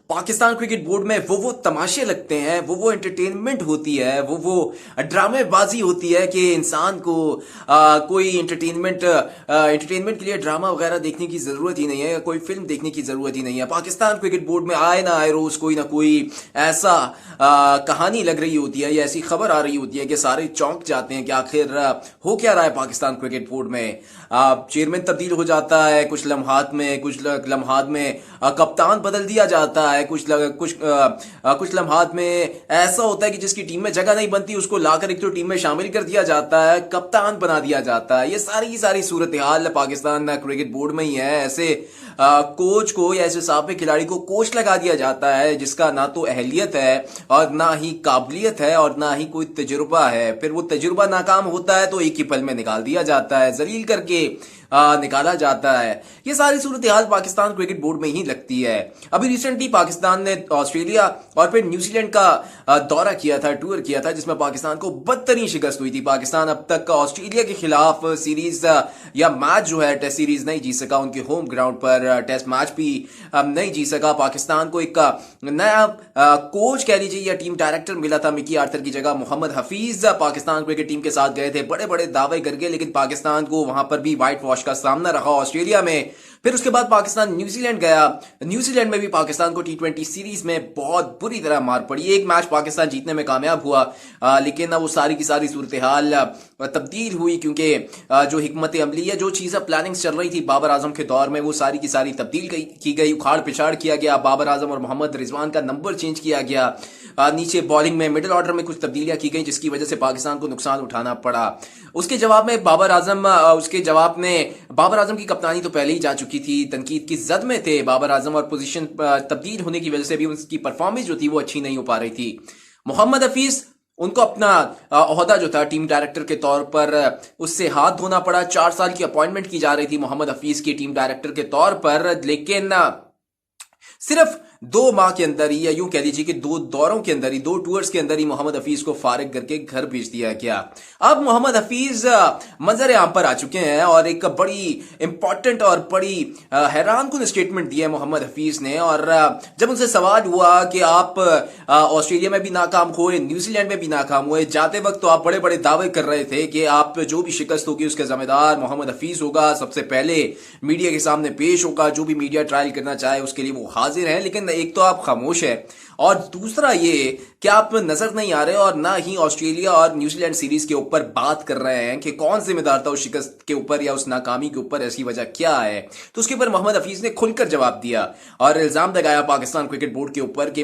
Pakistan cricket board में वो तमाशे लगते हैं, वो एंटरटेनमेंट होती है, वो ड्रामेबाजी होती है कि इंसान को कोई एंटरटेनमेंट के लिए ड्रामा वगैरह देखने की जरूरत ही नहीं है, या कोई फिल्म देखने की जरूरत ही नहीं है। पाकिस्तान क्रिकेट बोर्ड में आए ना आए रोज कोई ना कोई ऐसा कहानी लग रही होती है या ऐसी खबर आ रही होती है कि सारे चौंक जाते हैं कि आखिर हो क्या रहा है पाकिस्तान क्रिकेट बोर्ड में। चेयरमैन तब्दील हो जाता है कुछ लम्हात में, कप्तान बदल दिया जाता है कुछ लम्हात में। ऐसा होता है कि जिसकी टीम में जगह नहीं बनती उसको लाकर एक तो टीम में शामिल कर दिया जाता है, कप्तान बना दिया जाता है। ये सारी की सारी सूरत हाल पाकिस्तान क्रिकेट बोर्ड में ही है। ऐसे कोच को या ऐसे साबिक खिलाड़ी को कोच लगा दिया जाता है जिसका ना तो अहलियत है और ना ही काबिलियत है और ना ही कोई तजुर्बा है। फिर वो तजुर्बा नाकाम होता है तो एक ही पल में निकाल दिया जाता है, जलील करके निकाला जाता है। ये सारी सूरत हाल पाकिस्तान क्रिकेट बोर्ड में ही लगती है। अभी रिसेंटली पाकिस्तान ने ऑस्ट्रेलिया और फिर न्यूजीलैंड का दौरा किया था, टूर किया था, जिसमें पाकिस्तान को बदतरीन शिकस्त हुई थी। पाकिस्तान अब तक ऑस्ट्रेलिया के खिलाफ सीरीज या मैच जो है टेस्ट सीरीज नहीं जीत सका, उनके होम ग्राउंड पर टेस्ट मैच भी नहीं जीत सका। पाकिस्तान को एक नया कोच कह लीजिए या टीम डायरेक्टर मिला था मिकी आर्थर की जगह। मोहम्मद हफीज पाकिस्तान क्रिकेट टीम के साथ गए थे बड़े बड़े दावे करके, लेकिन पाकिस्तान को वहां पर भी व्हाइट वॉश का सामना रहा ऑस्ट्रेलिया में। फिर उसके बाद पाकिस्तान न्यूजीलैंड गया, न्यूजीलैंड में भी पाकिस्तान को टी20 सीरीज में बहुत बुरी तरह मार पड़ी। एक मैच पाकिस्तान जीतने में कामयाब हुआ, लेकिन वो सारी की सारी सूरत हाल तब्दील हुई क्योंकि जो हिकमत अमली है, जो चीजें प्लानिंग चल रही थी बाबर आजम के दौर में, वो सारी की सारी तब्दील की गई, उखाड़ पिछाड़ किया गया। बाबर आजम और मोहम्मद रिजवान का नंबर चेंज किया गया, नीचे बॉलिंग में मिडिल ऑर्डर में कुछ तब्दीलियां की गई, जिसकी वजह से पाकिस्तान को नुकसान उठाना पड़ा। उसके जवाब में बाबर आजम की कप्तानी तो पहले ही जा चुकी थी, तनकीद की जद में थे बाबर आजम, और पोजीशन तब्दील होने की वजह से भी उनकी परफॉर्मेंस जो थी वो अच्छी नहीं हो पा रही थी। मोहम्मद हफीज, उनको अपना ओहदा जो था टीम डायरेक्टर के तौर पर उससे हाथ धोना पड़ा। 4 साल की अपॉइंटमेंट की जा रही थी मोहम्मद हफीज की टीम डायरेक्टर के तौर पर, लेकिन सिर्फ 2 माह के अंदर ही, या यूं कह लीजिए कि 2 दौरों के अंदर ही, 2 टूर्स के अंदर ही मोहम्मद हफीज को फारिग करके घर भेज दिया गया। अब मोहम्मद हफीज मंजर आम पर आ चुके हैं और एक बड़ी इंपॉर्टेंट और बड़ी हैरान कुन स्टेटमेंट दी है मोहम्मद हफीज ने। और जब उनसे सवाल हुआ कि आप ऑस्ट्रेलिया में भी नाकाम हुए, न्यूजीलैंड में भी नाकाम हुए, जाते वक्त तो आप बड़े बड़े दावे कर रहे थे कि आप जो भी शिकस्त होगी उसके जिम्मेदार मोहम्मद हफीज होगा, सबसे पहले मीडिया के सामने पेश होगा, जो भी मीडिया ट्रायल करना चाहे उसके लिए वो हाजिर है। लेकिन एक तो आप खामोश है और दूसरा ये कि आप नजर नहीं आ रहे और ना ही ऑस्ट्रेलिया और न्यूजीलैंड सीरीज के ऊपर बात कर रहे हैं कि कौन जिम्मेदार था उस शिकस्त के ऊपर या उस नाकामी के ऊपर, ऐसी वजह क्या है। तो उसके ऊपर मोहम्मद हफीज ने खुलकर जवाब दिया और इल्जाम लगाया पाकिस्तान क्रिकेट बोर्ड के ऊपर कि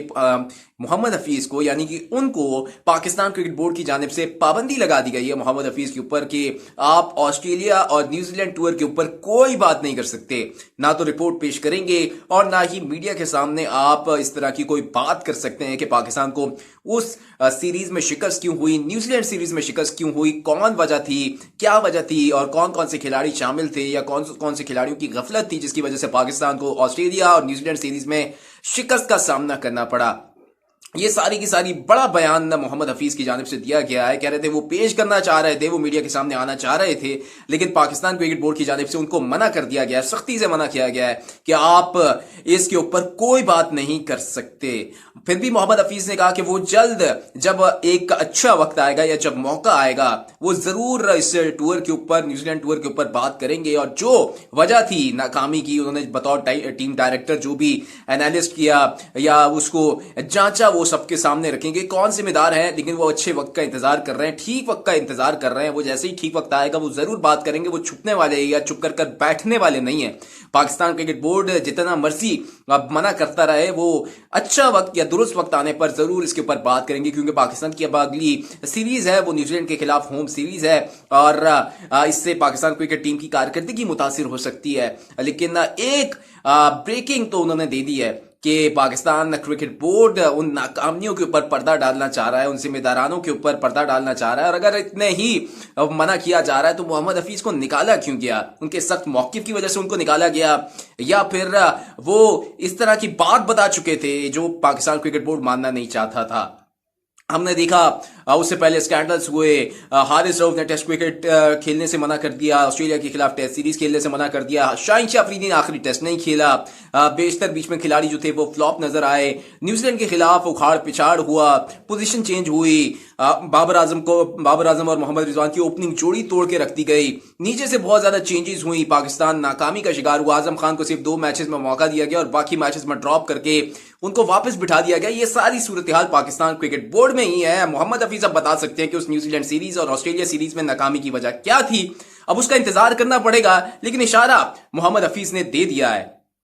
मोहम्मद हफीज को, यानी कि उनको पाकिस्तान क्रिकेट बोर्ड की जानिब से पाबंदी लगा दी गई है मोहम्मद हफीज के ऊपर कि आप ऑस्ट्रेलिया और न्यूजीलैंड टूर के ऊपर कोई बात नहीं कर सकते, ना तो रिपोर्ट पेश करेंगे और ना ही मीडिया के सामने आप इस तरह की कोई बात कर सकते हैं कि पाकिस्तान को उस सीरीज में शिकस्त क्यों हुई, न्यूजीलैंड सीरीज में शिकस्त क्यों हुई, कौन वजह थी, क्या वजह थी और कौन कौन से खिलाड़ी शामिल थे या कौन कौन से खिलाड़ियों की गफलत थी जिसकी वजह से पाकिस्तान को ऑस्ट्रेलिया और न्यूजीलैंड सीरीज में शिकस्त का सामना करना पड़ा। ये सारी की सारी बड़ा बयान मोहम्मद हफीज की जानिब से दिया गया है। कह रहे थे वो पेश करना चाह रहे थे, वो मीडिया के सामने आना चाह रहे थे, लेकिन पाकिस्तान क्रिकेट बोर्ड की जानिब से उनको मना कर दिया गया है, सख्ती से मना किया गया है कि आप इसके ऊपर कोई बात नहीं कर सकते। फिर भी मोहम्मद हफीज ने कहा कि वो जल्द जब एक अच्छा वक्त आएगा या जब मौका आएगा वो जरूर इस टूर के ऊपर, न्यूजीलैंड टूर के ऊपर बात करेंगे। और जो वजह थी नाकामी की, उन्होंने बतौर टीम डायरेक्टर जो भी एनालिस्ट किया या उसको जांचा, वो सबके सामने रखेंगे कौन जिम्मेदार है। लेकिन वो अच्छे वक्त का इंतजार कर रहे हैं, ठीक वक्त का इंतजार कर रहे हैं। वो जैसे ही ठीक वक्त आएगा वो जरूर बात करेंगे, वो छुपने वाले या चुप कर बैठने वाले नहीं है। पाकिस्तान क्रिकेट बोर्ड जितना मर्जी मना करता रहे, वो अच्छा वक्त या दुरुस्त वक्त आने पर जरूर इसके ऊपर बात करेंगे, क्योंकि पाकिस्तान की अब अगली सीरीज है वो न्यूजीलैंड के खिलाफ होम सीरीज है और इससे पाकिस्तान क्रिकेट टीम की कारकर्दगी मुतासिर हो सकती है। लेकिन एक ब्रेकिंग तो उन्होंने दे दी है कि पाकिस्तान क्रिकेट बोर्ड उन नाकामियों के ऊपर पर्दा डालना चाह रहा है, उन जिम्मेदारानों के ऊपर पर्दा डालना चाह रहा है। और अगर इतने ही मना किया जा रहा है तो मोहम्मद हफीज को निकाला क्यों गया? उनके सख्त मौकिफ की वजह से उनको निकाला गया, या फिर वो इस तरह की बात बता चुके थे जो पाकिस्तान क्रिकेट बोर्ड मानना नहीं चाहता था? हमने देखा उससे पहले स्कैंडल्स हुए। हारिस रऊफ ने टेस्ट क्रिकेट खेलने से मना कर दिया, ऑस्ट्रेलिया के खिलाफ टेस्ट सीरीज खेलने से मना कर दिया। शाहीन शाह अफरीदी ने आखिरी टेस्ट नहीं खेला। बेशतर बीच में खिलाड़ी जो थे वो फ्लॉप नजर आए। न्यूजीलैंड के खिलाफ उखाड़ पिछाड़ हुआ, पोजीशन चेंज हुई। बाबर आजम और मोहम्मद रिजवान की ओपनिंग जोड़ी तोड़ के रख दी गई। नीचे से बहुत ज्यादा चेंजेस हुई। पाकिस्तान नाकामी का शिकार हुआ। आजम खान को सिर्फ 2 मैचेस में मौका दिया गया और बाकी मैचेस में ड्रॉप करके उनको वापस बिठा दिया गया। ये सारी सूरत हाल पाकिस्तान क्रिकेट बोर्ड में ही है। मोहम्मद हफीज अब बता सकते हैं कि उस न्यूजीलैंड सीरीज और ऑस्ट्रेलिया सीरीज में नाकामी की वजह क्या थी। अब उसका इंतजार करना पड़ेगा, लेकिन इशारा मोहम्मद हफीज ने दे दिया है।